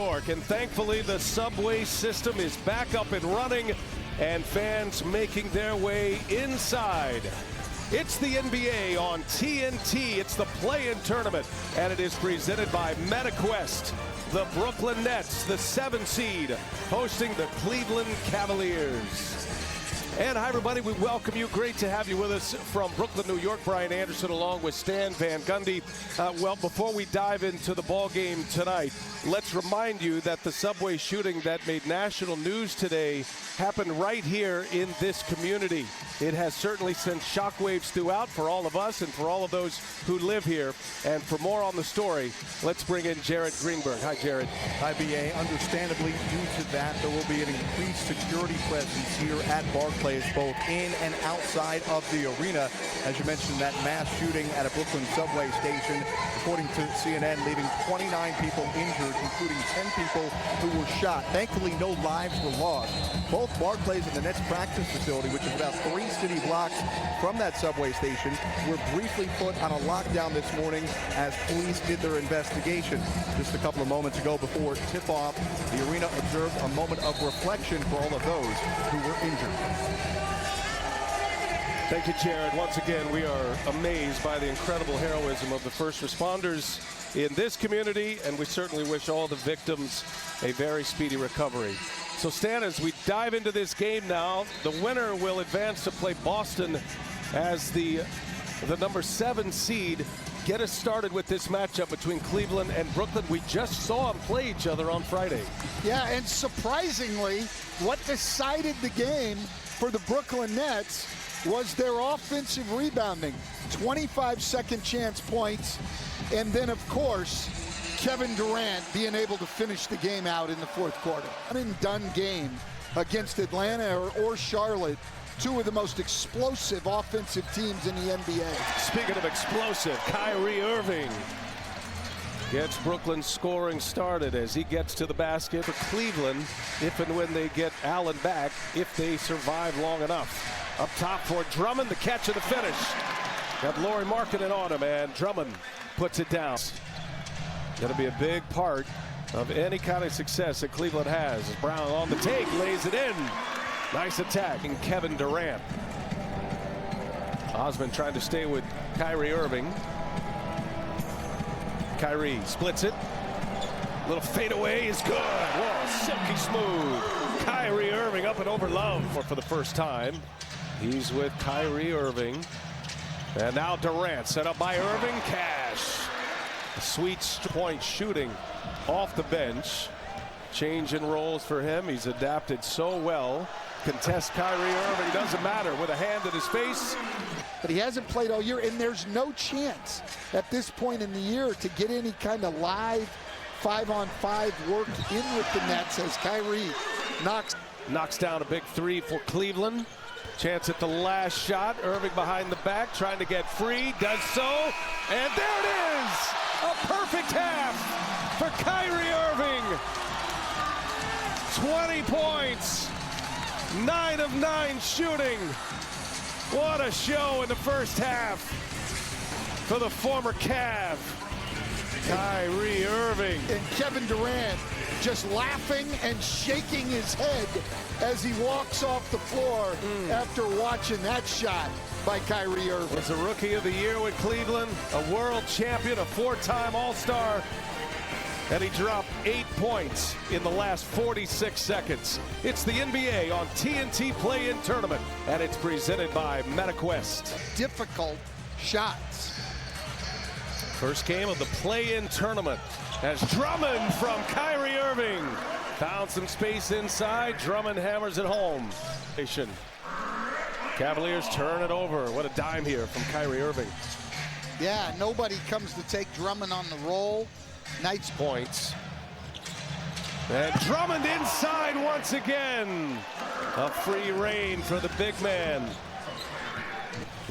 York, and thankfully the subway system is back up and running, and fans making their way inside. It's the NBA on TNT. It's the play-in tournament, and it is presented by MetaQuest. The Brooklyn Nets, the 7 seed, hosting the Cleveland Cavaliers. And hi, everybody. We welcome you. Great to have you with us from Brooklyn, New York. Brian Anderson along with Stan Van Gundy. Well, before we dive into the ball game tonight, let's remind you that the subway shooting that made national news today happened right here in this community. It has certainly sent shockwaves throughout for all of us and for all of those who live here. And for more on the story, let's bring in Jared Greenberg. Hi, Jared. Hi, BA. Understandably, due to that, there will be an increased security presence here at Barclays, both in and outside of the arena. As you mentioned, that mass shooting at a Brooklyn subway station, according to CNN, leaving 29 people injured, including 10 people who were shot. Thankfully, no lives were lost. Both Barclays and the Nets practice facility, which is about 3 city blocks from that subway station, were briefly put on a lockdown this morning as police did their investigation. Just a couple of moments ago before tip-off, the arena observed a moment of reflection for all of those who were injured. Thank you, Jared. Once again, we are amazed by the incredible heroism of the first responders in this community, and we certainly wish all the victims a very speedy recovery. So, Stan, as we dive into this game now, the winner will advance to play Boston as the number 7 seed. Get us started with this matchup between Cleveland and Brooklyn. We just saw them play each other on Friday. Yeah, and surprisingly, what decided the game for the Brooklyn Nets was their offensive rebounding. 25 second chance points, and then, of course, Kevin Durant being able to finish the game out in the fourth quarter. An undone game against Atlanta or Charlotte, two of the most explosive offensive teams in the NBA. Speaking of explosive, Kyrie Irving gets Brooklyn scoring started as he gets to the basket for Cleveland, if and when they get Allen back, if they survive long enough. Up top for Drummond, the catch and the finish. Got Lauri Markkanen on him, and Drummond puts it down. Going to be a big part of any kind of success that Cleveland has. Brown on the take, lays it in. Nice attack, and Kevin Durant. Osman trying to stay with Kyrie Irving. Kyrie splits it. Little fadeaway is good. Whoa, silky smooth. Kyrie Irving up and over Love for the first time. He's with Kyrie Irving. And now Durant set up by Irving. Cash. Sweet point shooting off the bench. Change in roles for him. He's adapted so well. Contest Kyrie Irving, doesn't matter, with a hand in his face. But he hasn't played all year, and there's no chance at this point in the year to get any kind of live 5-on-5 work in with the Nets as Kyrie knocks down a big 3 for Cleveland. Chance at the last shot. Irving behind the back, trying to get free, does so, and there it is! A perfect half for Kyrie Irving. 20 points, 9 of 9 shooting. What a show in the first half for the former Cav, Kyrie Irving. And Kevin Durant just laughing and shaking his head as he walks off the floor after watching that shot by Kyrie Irving. Was a Rookie of the Year with Cleveland, a world champion, a 4-time All-Star, and he dropped 8 points in the last 46 seconds. It's the NBA on TNT Play-In Tournament, and it's presented by MetaQuest. Difficult shots. First game of the Play-In Tournament as Drummond from Kyrie Irving. Found some space inside. Drummond hammers it home. Cavaliers turn it over. What a dime here from Kyrie Irving. Yeah, nobody comes to take Drummond on the roll. Nice points. And Drummond inside once again. A free reign for the big man.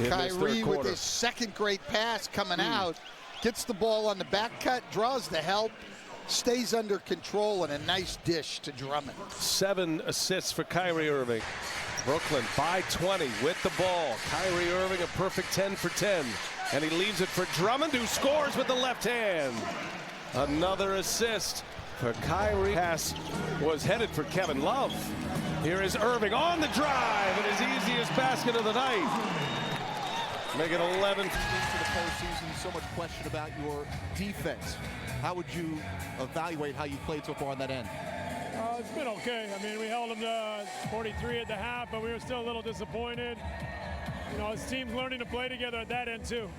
Kyrie with his second great pass coming out. Gets the ball on the back cut, draws the help, stays under control, and a nice dish to Drummond. 7 assists for Kyrie Irving. Brooklyn by 20 with the ball. Kyrie Irving a perfect 10 for 10. And he leaves it for Drummond, who scores with the left hand. Another assist for Kyrie. Pass was headed for Kevin Love. Here is Irving on the drive, and his easiest basket of the night. Make it 11. Into the postseason, so much question about your defense. How would you evaluate how you played so far on that end? It's been okay. I mean, we held them to 43 at the half, but we were still a little disappointed. You know, this team's learning to play together at that end, too.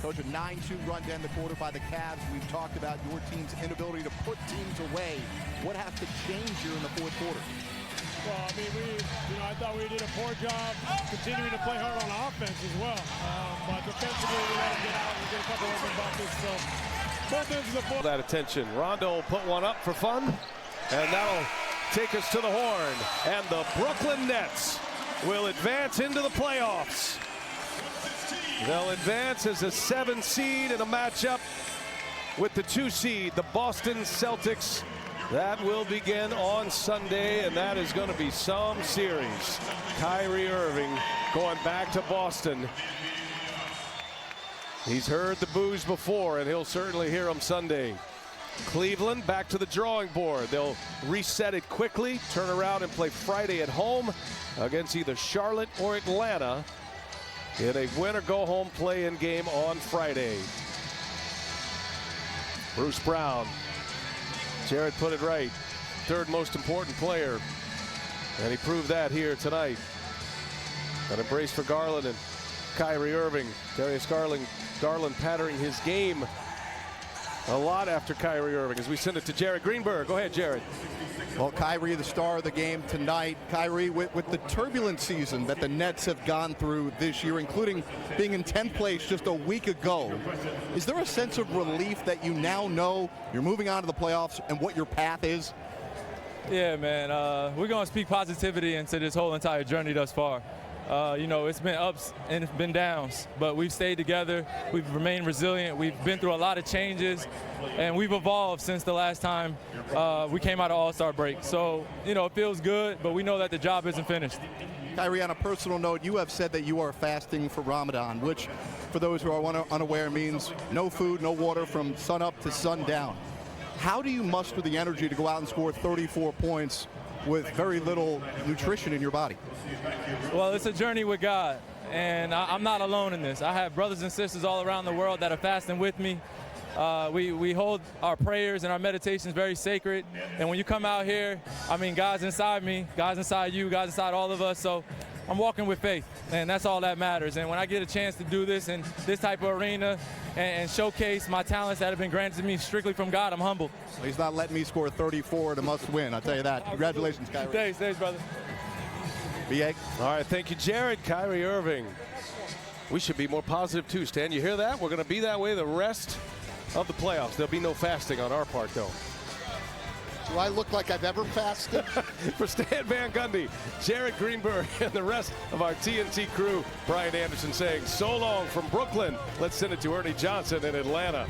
Coach, a 9-2 run to end the quarter by the Cavs. We've talked about your team's inability to put teams away. What has to change here in the fourth quarter? Well, I mean, I thought we did a poor job continuing to play hard on offense as well. But defensively, we let them get out and get a couple open buckets. So both ends of the floor. That attention. Rondo will put one up for fun, and that'll take us to the horn. And the Brooklyn Nets will advance into the playoffs. They'll advance as a 7 seed in a matchup with the 2 seed, the Boston Celtics. That will begin on Sunday, and that is going to be some series. Kyrie Irving going back to Boston. He's heard the boos before, and he'll certainly hear them Sunday. Cleveland back to the drawing board. They'll reset it quickly, turn around and play Friday at home against either Charlotte or Atlanta in a win-or-go-home play-in game on Friday. Bruce Brown. Jared put it right. Third most important player. And he proved that here tonight. An embrace for Garland and Kyrie Irving. Darius Garland patterning his game a lot after Kyrie Irving as we send it to Jared Greenberg. Go ahead, Jared. Well, Kyrie, the star of the game tonight. Kyrie, with the turbulent season that the Nets have gone through this year, including being in 10th place just a week ago, is there a sense of relief that you now know you're moving on to the playoffs and what your path is? Yeah, man. We're going to speak positivity into this whole entire journey thus far. You know, it's been ups and it's been downs, but we've stayed together. We've remained resilient. We've been through a lot of changes, and we've evolved since the last time we came out of All-Star break. So, you know, it feels good, but we know that the job isn't finished. Kyrie, on a personal note, you have said that you are fasting for Ramadan, which, for those who are unaware, means no food, no water from sun up to sundown. How do you muster the energy to go out and score 34 points with very little nutrition in your body? Well, it's a journey with God, and I'm not alone in this. I have brothers and sisters all around the world that are fasting with me. We hold our prayers and our meditations very sacred, and when you come out here, I mean, God's inside me, God's inside you, God's inside all of us, so I'm walking with faith, and that's all that matters. And when I get a chance to do this in this type of arena and showcase my talents that have been granted to me strictly from God, I'm humbled. He's not letting me score 34 to must win, I'll tell you that. Congratulations, Kyrie. Thanks, brother. B.A. All right, thank you, Jared. Kyrie Irving. We should be more positive too, Stan. You hear that? We're going to be that way the rest of the playoffs. There'll be no fasting on our part, though. Do I look like I've ever fasted? For Stan Van Gundy, Jared Greenberg, and the rest of our TNT crew, Brian Anderson saying so long from Brooklyn. Let's send it to Ernie Johnson in Atlanta.